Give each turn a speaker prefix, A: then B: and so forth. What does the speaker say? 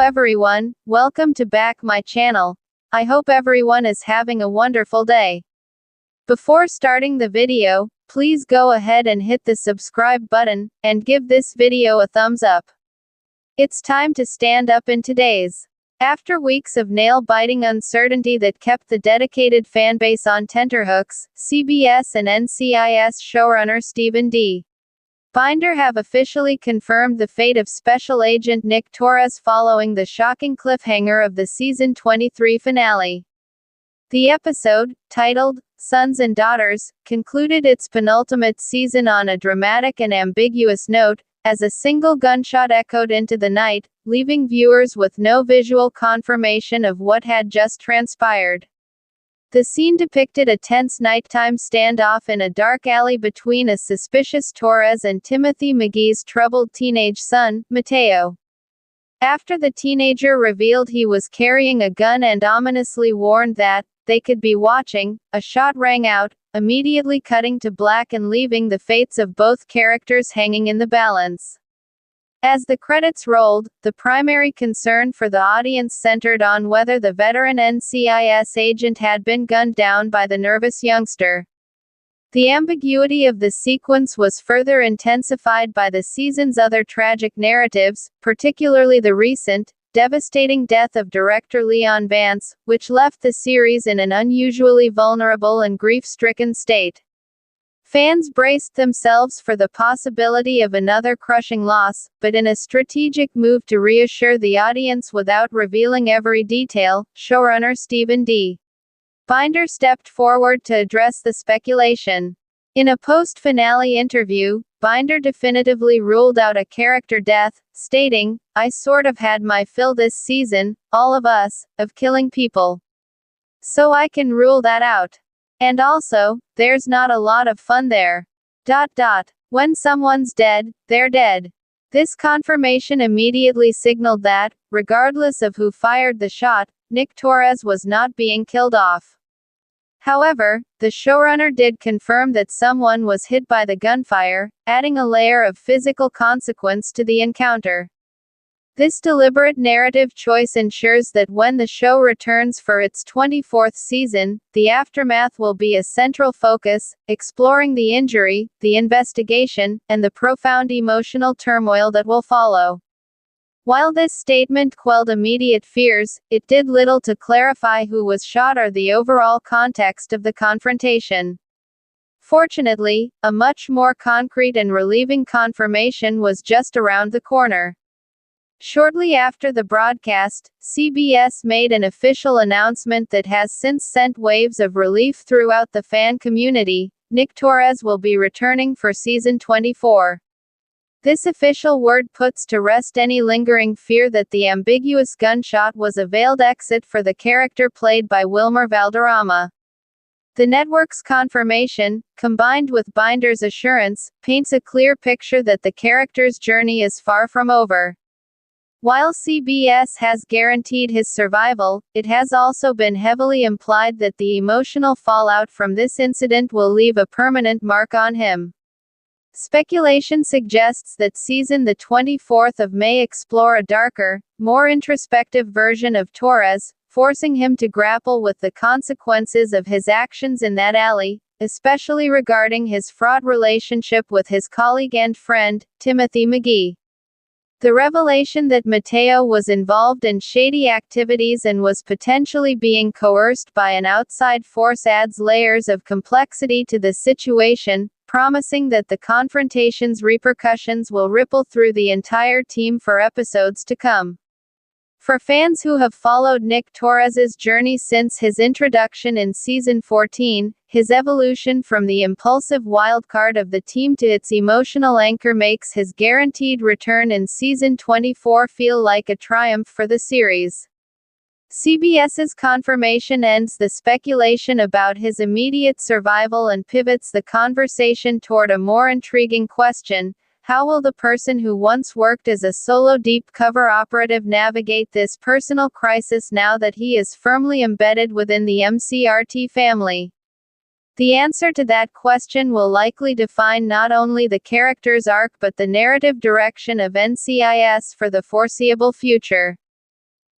A: everyone, welcome to back my channel. I hope everyone is having a wonderful day. Before starting the video, please go ahead and hit the subscribe button, and give this video a thumbs up. It's time to stand up in today's. After weeks of nail-biting uncertainty that kept the dedicated fanbase on tenterhooks, CBS and NCIS showrunner Stephen D. Binder have officially confirmed the fate of Special Agent Nick Torres following the shocking cliffhanger of the season 23 finale. The episode, titled Sons and Daughters, concluded its penultimate season on a dramatic and ambiguous note, as a single gunshot echoed into the night, leaving viewers with no visual confirmation of what had just transpired. The scene depicted a tense nighttime standoff in a dark alley between a suspicious Torres and Timothy McGee's troubled teenage son, Mateo. After the teenager revealed he was carrying a gun and ominously warned that they could be watching, a shot rang out, immediately cutting to black and leaving the fates of both characters hanging in the balance. As the credits rolled, the primary concern for the audience centered on whether the veteran NCIS agent had been gunned down by the nervous youngster. The ambiguity of the sequence was further intensified by the season's other tragic narratives, particularly the recent, devastating death of director Leon Vance, which left the series in an unusually vulnerable and grief-stricken state. Fans braced themselves for the possibility of another crushing loss, but in a strategic move to reassure the audience without revealing every detail, showrunner Stephen D. Binder stepped forward to address the speculation. In a post-finale interview, Binder definitively ruled out a character death, stating, "I sort of had my fill this season, all of us, of killing people. So I can rule that out. And also, there's not a lot of fun there. When someone's dead, they're dead." This confirmation immediately signaled that, regardless of who fired the shot, Nick Torres was not being killed off. However, the showrunner did confirm that someone was hit by the gunfire, adding a layer of physical consequence to the encounter. This deliberate narrative choice ensures that when the show returns for its 24th season, the aftermath will be a central focus, exploring the injury, the investigation, and the profound emotional turmoil that will follow. While this statement quelled immediate fears, it did little to clarify who was shot or the overall context of the confrontation. Fortunately, a much more concrete and relieving confirmation was just around the corner. Shortly after the broadcast, CBS made an official announcement that has since sent waves of relief throughout the fan community. Nick Torres will be returning for season 24. This official word puts to rest any lingering fear that the ambiguous gunshot was a veiled exit for the character played by Wilmer Valderrama. The network's confirmation, combined with Binder's assurance, paints a clear picture that the character's journey is far from over. While CBS has guaranteed his survival, it has also been heavily implied that the emotional fallout from this incident will leave a permanent mark on him. Speculation suggests that season the 24th of May explore a darker, more introspective version of Torres, forcing him to grapple with the consequences of his actions in that alley, especially regarding his fraught relationship with his colleague and friend, Timothy McGee. The revelation that Mateo was involved in shady activities and was potentially being coerced by an outside force adds layers of complexity to the situation, promising that the confrontation's repercussions will ripple through the entire team for episodes to come. For fans who have followed Nick Torres's journey since his introduction in season 14, his evolution from the impulsive wildcard of the team to its emotional anchor makes his guaranteed return in season 24 feel like a triumph for the series. CBS's confirmation ends the speculation about his immediate survival and pivots the conversation toward a more intriguing question: how will the person who once worked as a solo deep-cover operative navigate this personal crisis now that he is firmly embedded within the MCRT family? The answer to that question will likely define not only the character's arc but the narrative direction of NCIS for the foreseeable future.